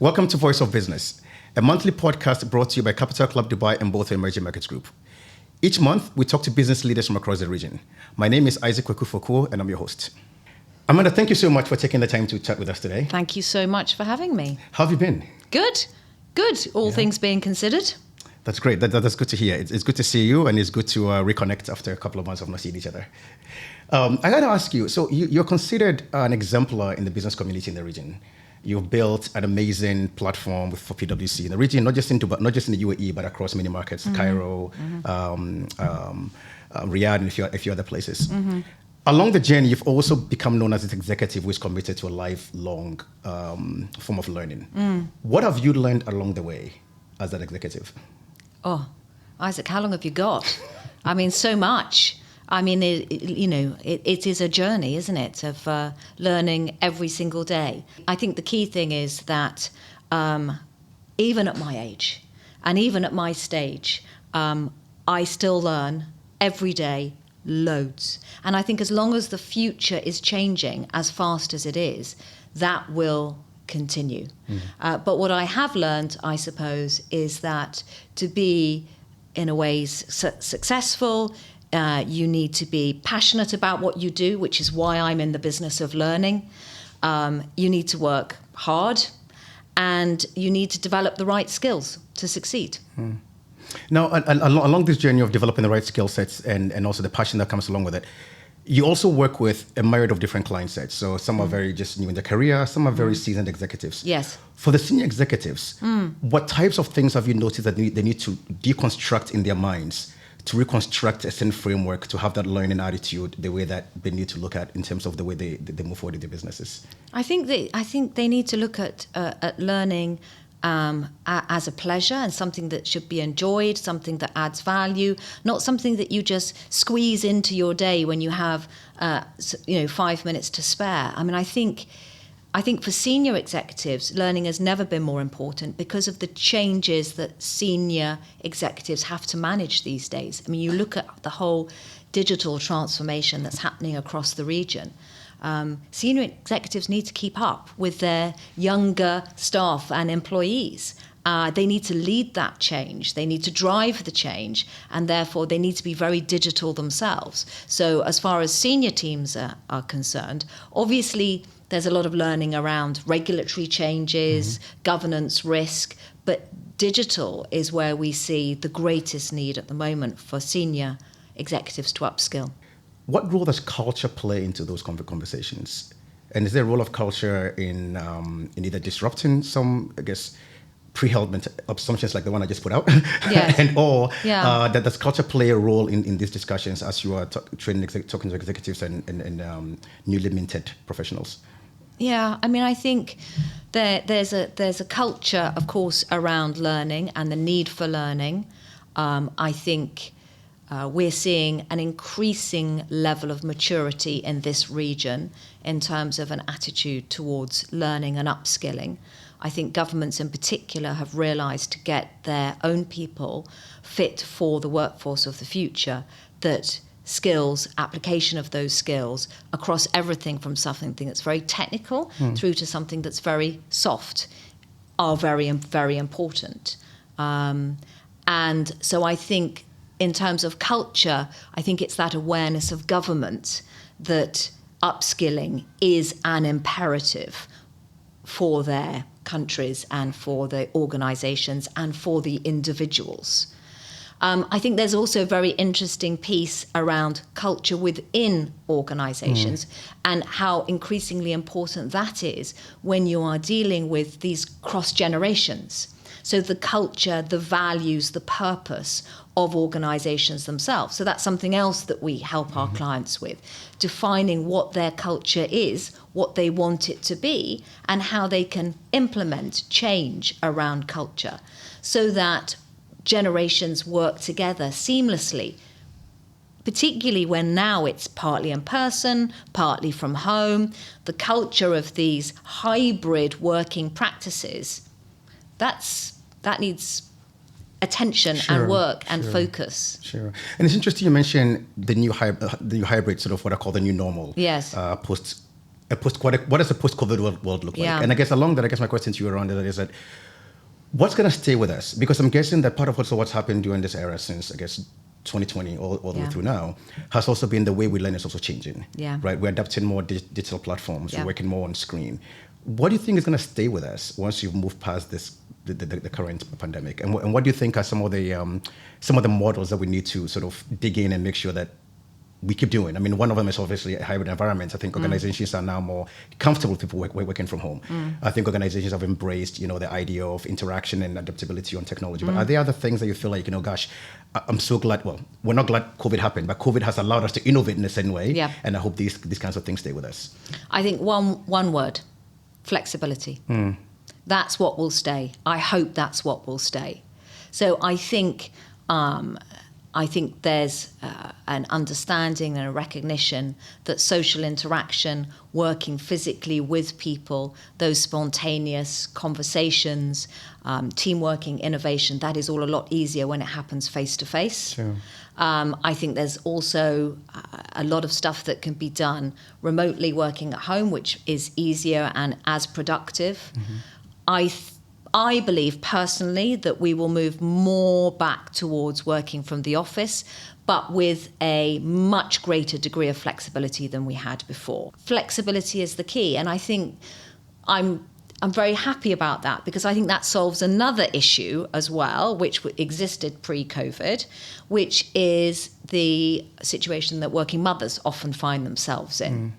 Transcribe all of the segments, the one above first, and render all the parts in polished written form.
Welcome to Voice of Business, a monthly podcast brought to you by Capital Club Dubai and both Emerging Markets Group. Each month, we talk to business leaders from across the region. My name is Kwaku Fokuo, and I'm your host. Amanda, thank you so much for taking the time to chat with us today. Thank you so much for having me. How have you been? Good. All things being considered. That's great. That's good to hear. It's good to see you, and it's good to reconnect after a couple of months of not seeing each other. I got to ask you, so you're considered an exemplar in the business community in the region. You've built an amazing platform for PwC in the region, not just in Dubai, not just in the UAE, but across many markets, Cairo, Riyadh, and a few other places. Along the journey, you've also become known as an executive who is committed to a lifelong form of learning. What have you learned along the way as an executive? Oh, Isaac, how long have you got? I mean, so much. I mean, it is a journey, isn't it, of learning every single day. I think the key thing is that even at my age and even at my stage, I still learn every day loads. And I think as long as the future is changing as fast as it is, that will continue. But what I have learned, I suppose, is that to be, in a way, successful, you need to be passionate about what you do, which is why I'm in the business of learning. You need to work hard, and you need to develop the right skills to succeed. Now, along this journey of developing the right skill sets and also the passion that comes along with it, you also work with a myriad of different client sets. So some are very just new in their career, some are very seasoned executives. Yes. For the senior executives, what types of things have you noticed that they need to deconstruct in their minds to reconstruct a certain framework, to have that learning attitude, the way that they need to look at in terms of the way they move forward in their businesses? I think they need to look at learning as a pleasure and something that should be enjoyed, something that adds value, not something that you just squeeze into your day when you have 5 minutes to spare. I mean, I think for senior executives, learning has never been more important because of the changes that senior executives have to manage these days. I mean, you look at the whole digital transformation that's happening across the region. Senior executives need to keep up with their younger staff and employees. They need to lead that change. They need to drive the change, and therefore they need to be very digital themselves. So as far as senior teams are concerned, obviously there's a lot of learning around regulatory changes, governance, risk, but digital is where we see the greatest need at the moment for senior executives to upskill. What role does culture play into those conversations? And is there a role of culture in either disrupting some, I guess, pre-held assumptions like the one I just put out? Yes. Does culture play a role in these discussions as you are talking to executives and newly minted professionals? Yeah, I mean, I think there's a culture, of course, around learning and the need for learning. I think we're seeing an increasing level of maturity in this region in terms of an attitude towards learning and upskilling. I think governments in particular have realised to get their own people fit for the workforce of the future, that skills, application of those skills across everything from something that's very technical through to something that's very soft are very, very important. And so I think in terms of culture, I think it's that awareness of government that upskilling is an imperative for their countries and for the organisations and for the individuals. I think there's also a very interesting piece around culture within organisations and how increasingly important that is when you are dealing with these cross generations. So the culture, the values, the purpose of organisations themselves. So that's something else that we help our clients with, defining what their culture is, what they want it to be, and how they can implement change around culture so that generations work together seamlessly, particularly when now it's partly in person, partly from home. The culture of these hybrid working practices, that needs attention and work and focus. Sure. And it's interesting you mentioned the new hybrid, sort of what I call the new normal. Yes. Post what does a post-COVID world look like? Yeah. And I guess along that, I guess my question to you around that is that what's going to stay with us? Because I'm guessing that part of also what's happened during this era since, I guess, 2020 all the way through now has also been the way we learn is also changing. Yeah. Right? We're adapting more digital platforms. Yeah. We're working more on screen. What do you think is going to stay with us once you've moved past the current pandemic? And what do you think are some of the models that we need to sort of dig in and make sure that we keep doing? I mean, one of them is obviously a hybrid environment. I think organizations are now more comfortable with people working from home. I think organizations have embraced, the idea of interaction and adaptability on technology. But are there other things that you feel like, gosh, I'm so glad, well, we're not glad COVID happened, but COVID has allowed us to innovate in a certain way. Yeah. And I hope these kinds of things stay with us. I think one word, flexibility. That's what will stay. I hope that's what will stay. So I think there's an understanding and a recognition that social interaction, working physically with people, those spontaneous conversations, team working, innovation, that is all a lot easier when it happens face to face. Sure. I think there's also a lot of stuff that can be done remotely working at home, which is easier and as productive. I believe personally that we will move more back towards working from the office, but with a much greater degree of flexibility than we had before. Flexibility is the key, and I think I'm very happy about that because I think that solves another issue as well, which existed pre-COVID, which is the situation that working mothers often find themselves in.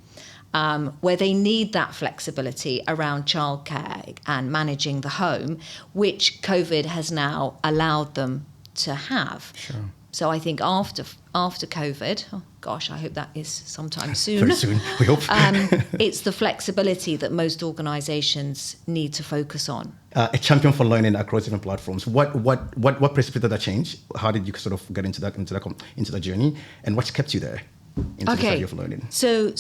Where they need that flexibility around childcare and managing the home, which COVID has now allowed them to have. Sure. So I think after COVID, oh gosh, I hope that is sometime soon. Very soon, we hope. It's the flexibility that most organizations need to focus on. A champion for learning across different platforms. What precipitated that change? How did you sort of get into that journey? And what's kept you there? Into this idea of learning. So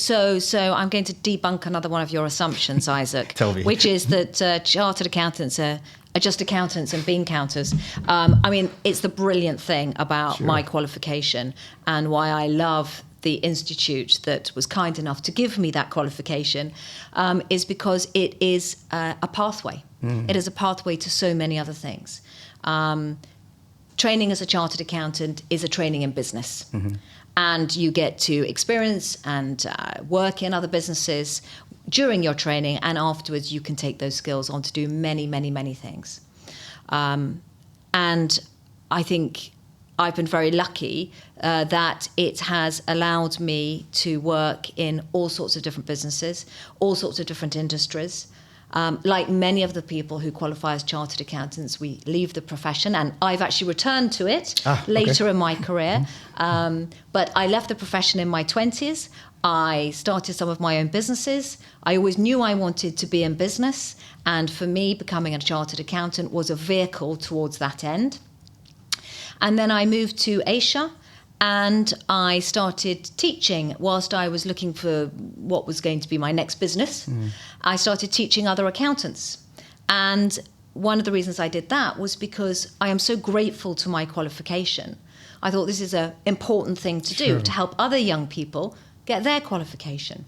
I'm going to debunk another one of your assumptions, Isaac. Tell me. Which is that chartered accountants are just accountants and bean counters. I mean, it's the brilliant thing about my qualification and why I love the institute that was kind enough to give me that qualification is because it is a pathway. It is a pathway to so many other things. Training as a chartered accountant is a training in business. And you get to experience and work in other businesses during your training, and afterwards you can take those skills on to do many, many, many things. And I think I've been very lucky that it has allowed me to work in all sorts of different businesses, all sorts of different industries. Like many of the people who qualify as chartered accountants, we leave the profession, and I've actually returned to it later in my career. But I left the profession in my 20s. I started some of my own businesses. I always knew I wanted to be in business, and for me, becoming a chartered accountant was a vehicle towards that end. And then I moved to Asia, and I started teaching whilst I was looking for what was going to be my next business. I started teaching other accountants. And one of the reasons I did that was because I am so grateful to my qualification. I thought this is an important thing to do, to help other young people get their qualification.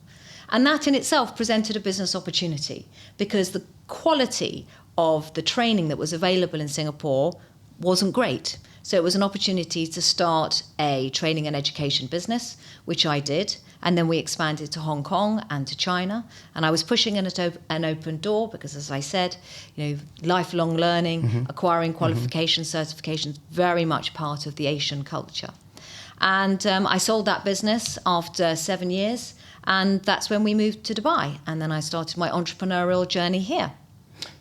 And that in itself presented a business opportunity because the quality of the training that was available in Singapore wasn't great. So it was an opportunity to start a training and education business, which I did. And then we expanded to Hong Kong and to China. And I was pushing an open door because, as I said, lifelong learning, acquiring qualifications, certifications, very much part of the Asian culture. And I sold that business after 7 years. And that's when we moved to Dubai. And then I started my entrepreneurial journey here.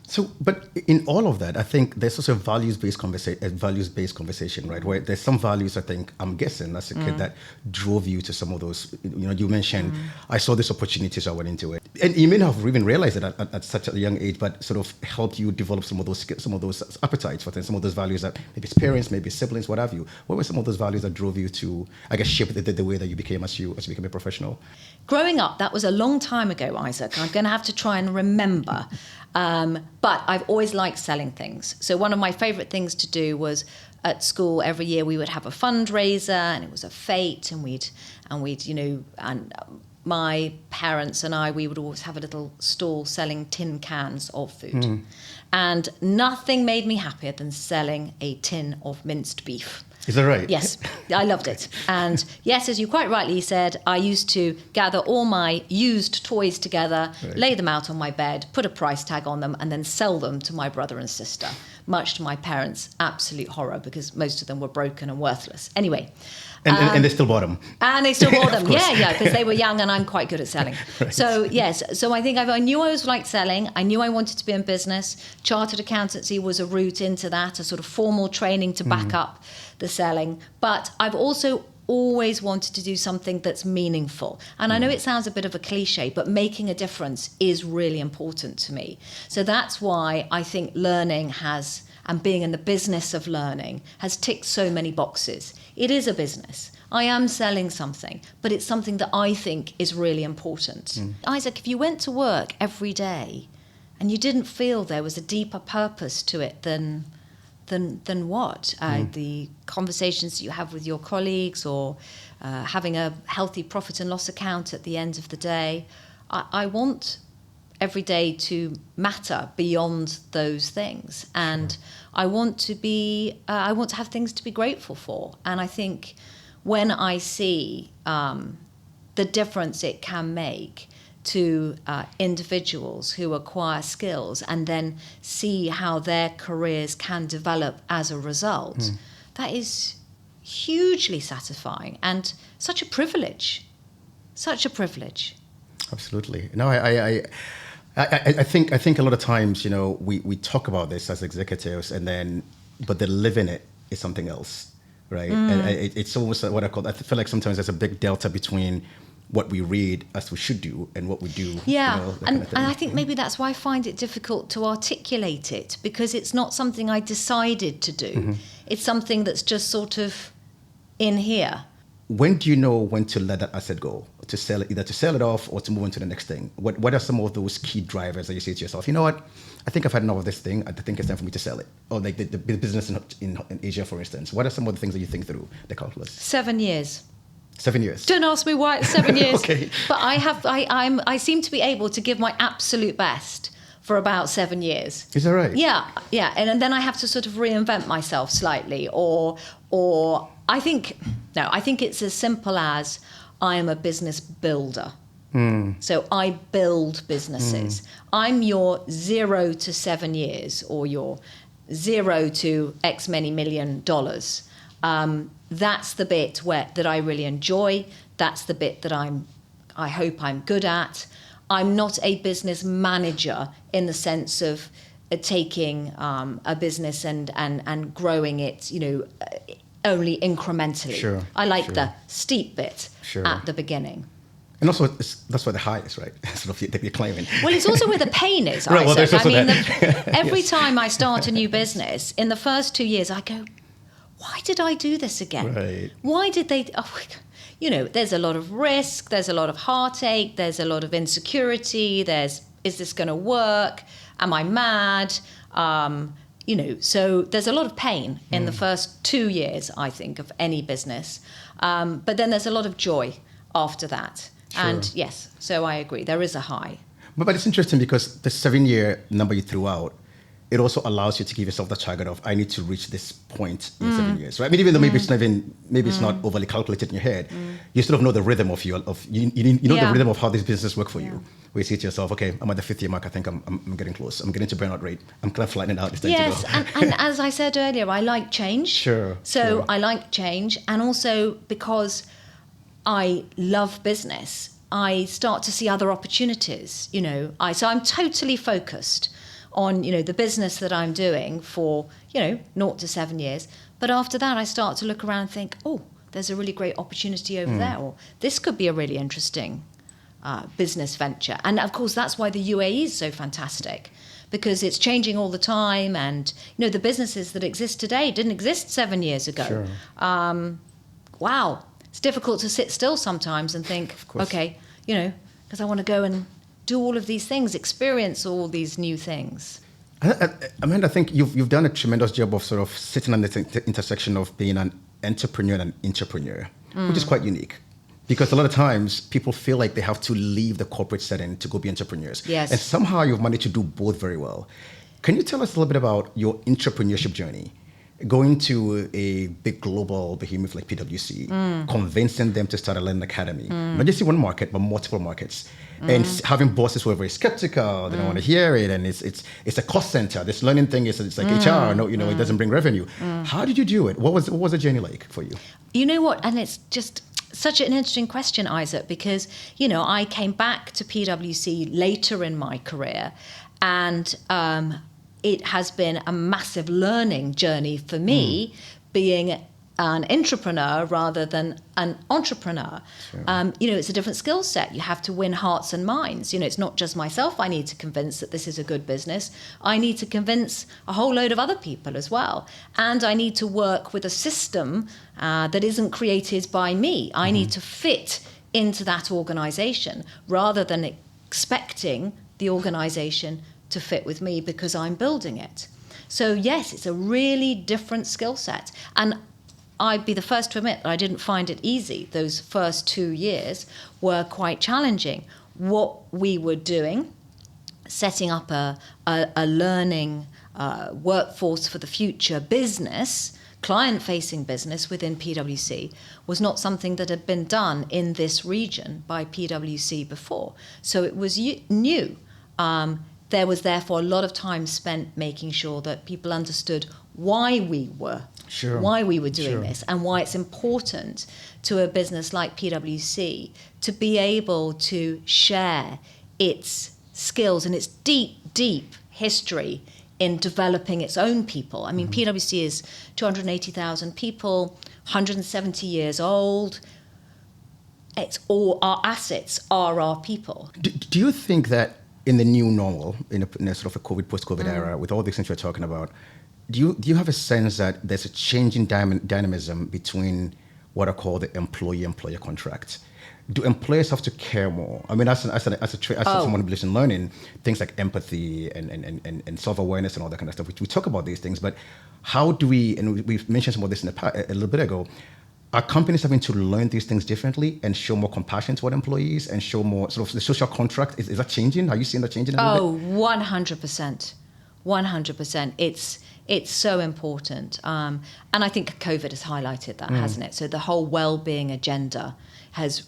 So, but in all of that, I think there's also a values-based conversation, right? Where there's some values, I think, I'm guessing, as a kid, that drove you to some of those. You mentioned, I saw this opportunity, so I went into it. And you may not have even realized it at such a young age, but sort of helped you develop some of those appetites for things, some of those values that maybe it's parents, maybe siblings, what have you. What were some of those values that drove you to, I guess, shape the way that you became as you became a professional? Growing up, that was a long time ago, Isaac. I'm going to have to try and remember. But I've always liked selling things. So one of my favorite things to do was at school every year we would have a fundraiser, and it was a fete, and we'd my parents and we would always have a little stall selling tin cans of food. And nothing made me happier than selling a tin of minced beef. Is that right? Yes, I loved it. And yes, as you quite rightly said, I used to gather all my used toys together, lay them out on my bed, put a price tag on them, and then sell them to my brother and sister, much to my parents' absolute horror, because most of them were broken and worthless. Anyway. And they still bought them. And they still bought them, yeah, because they were young and I'm quite good at selling. Right. So, yes, so I think I knew I was like selling. I knew I wanted to be in business. Chartered accountancy was a route into that, a sort of formal training to back up the selling. But I've also always wanted to do something that's meaningful. And I know it sounds a bit of a cliche, but making a difference is really important to me. So that's why I think learning has, and being in the business of learning, has ticked so many boxes. It is a business. I am selling something, but it's something that I think is really important. Isaac, if you went to work every day and you didn't feel there was a deeper purpose to it than what? The conversations you have with your colleagues, or having a healthy profit and loss account at the end of the day. I want every day to matter beyond those things, and I want to have things to be grateful for. And I think when I see the difference it can make to individuals who acquire skills and then see how their careers can develop as a result, that is hugely satisfying and such a privilege. Such a privilege. Absolutely. No, I think a lot of times, we talk about this as executives, but the living it is something else, right? And it's almost what I feel like sometimes there's a big delta between what we read as we should do and what we do. Yeah, and I think maybe that's why I find it difficult to articulate it, because it's not something I decided to do. It's something that's just sort of in here. When do you know when to let that asset go, to sell it, either to sell it off or to move on to the next thing? What are some of those key drivers that you say to yourself, you know what, I think I've had enough of this thing, I think it's time for me to sell it? Or like the business in Asia, for instance. What are some of the things that you think through the calculus? 7 years. 7 years. Don't ask me why it's 7 years. Okay. But I seem to be able to give my absolute best for about 7 years. Is that right? Yeah. And then I have to sort of reinvent myself slightly, or I think it's as simple as I am a business builder. So I build businesses. I'm your 0 to 7 years, or your 0 to X many $1 million. That's the bit that I really enjoy. That's the bit that I hope I'm good at. I'm not a business manager in the sense of taking a business and growing it, only incrementally. Sure, I like the steep bit at the beginning. And also, that's where the high is, right? Sort of you're climbing. Well, it's also where the pain is. Right, well, there's also every time I start a new business, in the first 2 years, I go, why did I do this again? Right. Why did they? There's a lot of risk. There's a lot of heartache. There's a lot of insecurity. Is this going to work? Am I mad? So there's a lot of pain in the first 2 years, I think, of any business. But then there's a lot of joy after that. Sure. And yes, so I agree. There is a high. But it's interesting because the 7-year number you threw out, it also allows you to give yourself the target of, I need to reach this point in 7 years, right? I mean, even though maybe it's not overly calculated in your head, you sort of know the rhythm of the rhythm of how this business work for you. Where you say to yourself, okay, I'm at the 5th year mark. I think I'm getting close. I'm getting to burnout rate. I'm kind of flattening out. Yes, and as I said earlier, I like change. Sure. So I like change, and also because I love business, I start to see other opportunities. So I'm totally focused on the business that I'm doing for 0 to 7 years. But after that, I start to look around and think, oh, there's a really great opportunity over there, or this could be a really interesting business venture. And of course, that's why the UAE is so fantastic, because it's changing all the time. And the businesses that exist today didn't exist 7 years ago. Sure. Wow, it's difficult to sit still sometimes and think, okay, because I want to go and do all of these things, experience all these new things. Amanda, I think you've done a tremendous job of sort of sitting on the intersection of being an entrepreneur and an intrapreneur, which is quite unique. Because a lot of times people feel like they have to leave the corporate setting to go be entrepreneurs. Yes. And somehow you've managed to do both very well. Can you tell us a little bit about your entrepreneurship journey? Going to a big global behemoth like PwC, convincing them to start a learning academy, not just in one market, but multiple markets, and having bosses who are very skeptical, they don't want to hear it, and it's a cost center. This learning thing it's like HR, no, it doesn't bring revenue. How did you do it? What was the journey like for you? You know what? And it's just such an interesting question, Isaac, because I came back to PwC later in my career, and it has been a massive learning journey for me, being an entrepreneur rather than an entrepreneur. Sure. It's a different skill set. You have to win hearts and minds. It's not just myself I need to convince that this is a good business. I need to convince a whole load of other people as well. And I need to work with a system that isn't created by me. I need to fit into that organization rather than expecting the organization to fit with me because I'm building it. So yes, it's a really different skill set. And I'd be the first to admit that I didn't find it easy. Those first 2 years were quite challenging. What we were doing, setting up a learning workforce for the future business, client-facing business within PwC, was not something that had been done in this region by PwC before. So it was new. There was therefore a lot of time spent making sure that people understood why we were doing this, and why it's important to a business like PwC to be able to share its skills and its deep history in developing its own people. I mean, PwC is 280,000 people, 170 years old. It's all our assets are our people. Do you think that in the new normal, in a sort of a COVID, post-COVID era, with all these things we're talking about, do you have a sense that there's a change in dynamism between what are called the employee-employer contracts? Do employers have to care more? I mean, as someone who believes in learning, things like empathy and self-awareness and all that kind of stuff, we talk about these things, but how do we, and we've mentioned some of this a little bit ago, are companies having to learn these things differently and show more compassion toward employees and show more sort of the social contract? Is that changing? Are you seeing that changing a little bit? 100%. 100%. It's so important. And I think COVID has highlighted that, hasn't it? So the whole well-being agenda has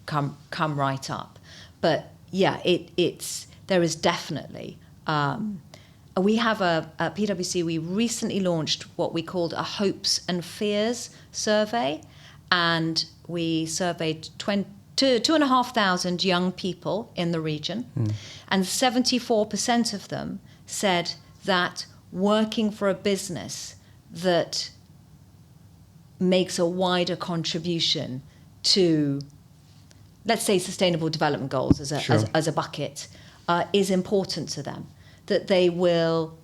come right up. But yeah, there is definitely... we have at PwC, we recently launched what we called a hopes and fears survey, and we surveyed 2,500 young people in the region, and 74% of them said that working for a business that makes a wider contribution to, let's say, sustainable development goals as a bucket is important to them. That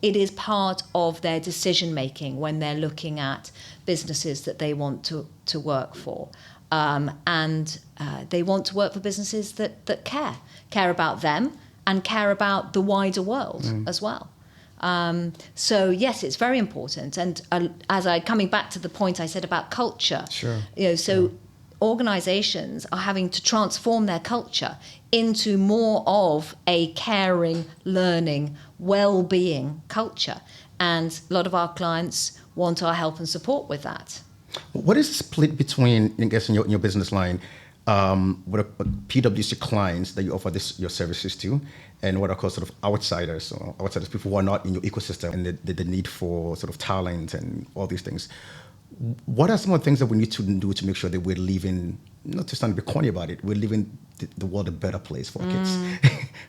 it is part of their decision making when they're looking at businesses that they want to work for. And they want to work for businesses that care about them and care about the wider world as well. So yes, it's very important. And coming back to the point I said about culture, organizations are having to transform their culture into more of a caring, learning, well-being culture. And a lot of our clients want our help and support with that. What is the split between, I guess, in your business line, what are PwC clients that you offer your services to, and what are called sort of outsiders, people who are not in your ecosystem, and the need for sort of talent and all these things? What are some of the things that we need to do to make sure that we're leaving, not to sound a bit corny about it, we're leaving the world a better place for our kids,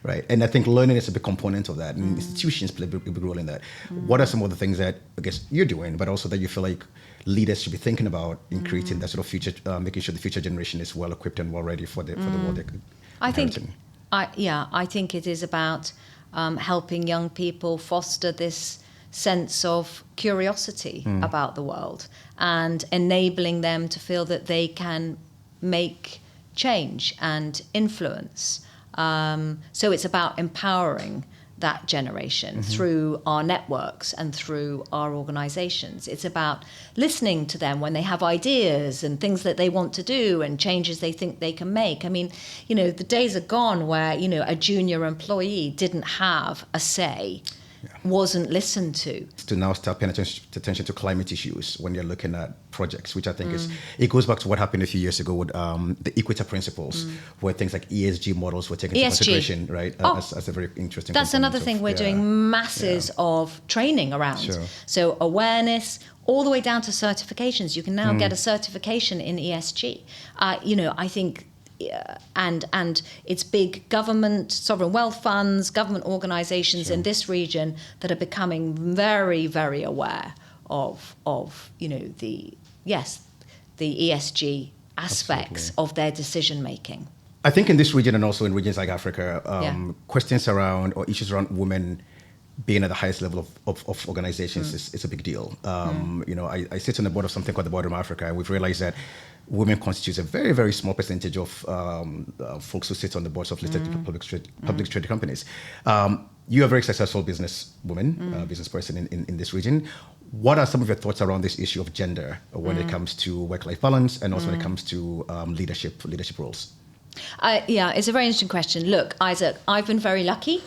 right? And I think learning is a big component of that, and institutions play a big role in that. What are some of the things that I guess you're doing, but also that you feel like leaders should be thinking about in creating that sort of future, making sure the future generation is well equipped and well ready for the world they're inheriting? I think it is about helping young people foster this sense of curiosity about the world and enabling them to feel that they can make change and influence. So it's about empowering that generation through our networks and through our organizations. It's about listening to them when they have ideas and things that they want to do and changes they think they can make. I mean, the days are gone where, a junior employee didn't have a say, wasn't listened to. To now start paying attention to climate issues when you're looking at projects, which I think it goes back to what happened a few years ago with the Equator Principles, where things like ESG models were taken into consideration, right? As a very interesting That's another thing we're doing masses of training around. Sure. So awareness, all the way down to certifications. You can now get a certification in ESG. I think and it's big government, sovereign wealth funds, government organizations in this region that are becoming very, very aware of the ESG aspects of their decision making. I think in this region and also in regions like Africa, questions around or issues around women being at the highest level of organizations is a big deal. I sit on the board of something called the Board of Africa, and we've realized that women constitute a very, very small percentage of folks who sit on the boards of listed public traded companies. You're a very successful business person in this region. What are some of your thoughts around this issue of gender when it comes to work-life balance and also when it comes to leadership roles? It's a very interesting question. Look, Isaac, I've been very lucky.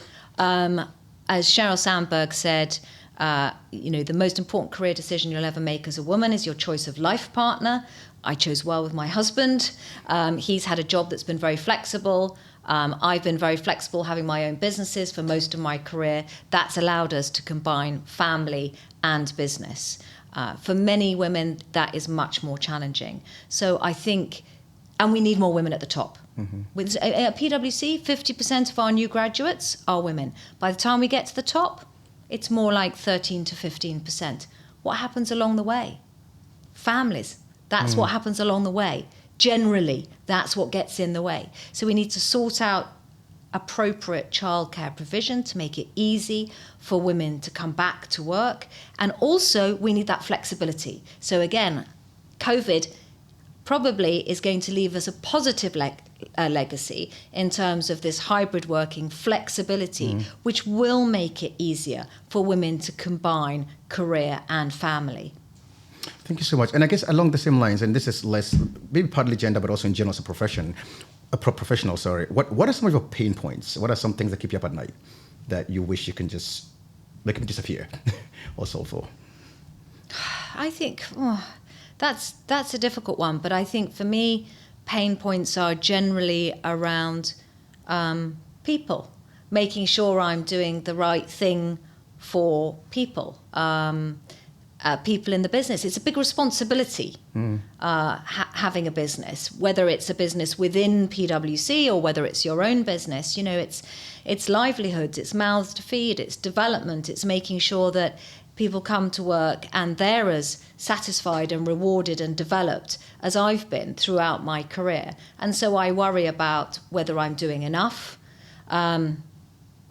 As Sheryl Sandberg said, the most important career decision you'll ever make as a woman is your choice of life partner. I chose well with my husband. He's had a job that's been very flexible. I've been very flexible having my own businesses for most of my career. That's allowed us to combine family and business. For many women, that is much more challenging. So I think, and we need more women at the top. At PwC, 50% of our new graduates are women. By the time we get to the top, it's more like 13 to 15%. What happens along the way? Families. That's what happens along the way. Generally, that's what gets in the way. So we need to sort out appropriate childcare provision to make it easy for women to come back to work. And also, we need that flexibility. So again, COVID probably is going to leave us a positive legacy in terms of this hybrid working flexibility, which will make it easier for women to combine career and family. Thank you so much. And I guess along the same lines, and this is less, maybe partly gender, but also in general as a professional, what are some of your pain points? What are some things that keep you up at night that you wish you can just make them disappear or solve for? I think that's a difficult one, but I think for me, pain points are generally around people, making sure I'm doing the right thing for people. People in the business. It's a big responsibility having a business, whether it's a business within PwC or whether it's your own business. It's livelihoods, it's mouths to feed, it's development, it's making sure that people come to work and they're as satisfied and rewarded and developed as I've been throughout my career. And so I worry about whether I'm doing enough. I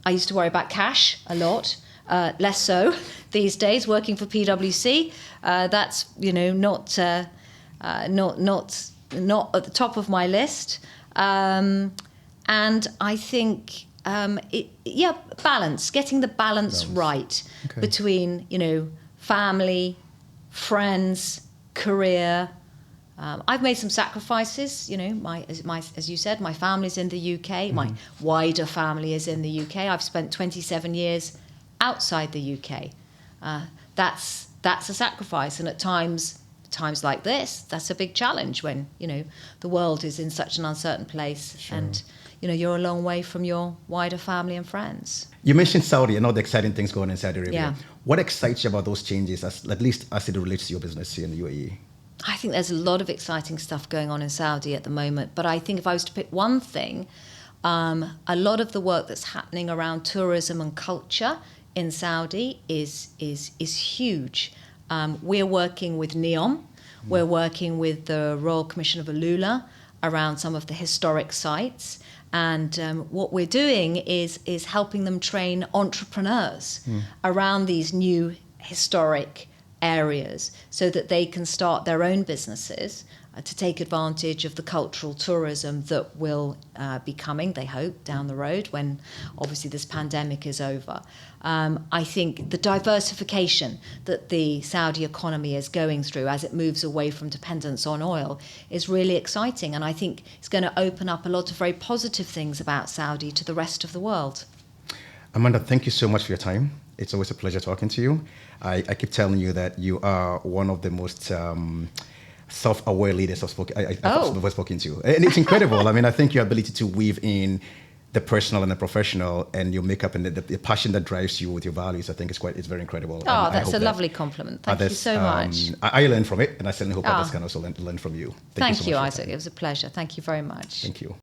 used to worry about cash a lot. Less so these days. Working for PwC, that's not at the top of my list. And I think balance, getting the balance right between family, friends, career. I've made some sacrifices. As you said, my family's in the UK. My wider family is in the UK. I've spent 27 years outside the UK. That's a sacrifice, and at times like this, that's a big challenge when the world is in such an uncertain place, and you're a long way from your wider family and friends. You mentioned Saudi and all the exciting things going on in Saudi Arabia. What excites you about those changes, at least as it relates to your business here in the UAE? I think there's a lot of exciting stuff going on in Saudi at the moment, but I think if I was to pick one thing, a lot of the work that's happening around tourism and culture in Saudi is huge. We're working with NEOM. We're working with the Royal Commission of Alula around some of the historic sites. And what we're doing is helping them train entrepreneurs around these new historic areas so that they can start their own businesses to take advantage of the cultural tourism that will be coming, they hope, down the road when obviously this pandemic is over. I think the diversification that the Saudi economy is going through as it moves away from dependence on oil is really exciting, and I think it's going to open up a lot of very positive things about Saudi to the rest of the world. Amanda, thank you so much for your time. It's always a pleasure talking to you. I keep telling you that you are one of the most self-aware leaders I've spoken to. And it's incredible. I mean, I think your ability to weave in the personal and the professional and your makeup and the passion that drives you with your values, I think it's very incredible. Oh, that's a lovely compliment. Thank you so much. I learned from it, and I certainly hope others can also learn from you. Thank you so you, much Isaac. It was a pleasure. Thank you very much. Thank you.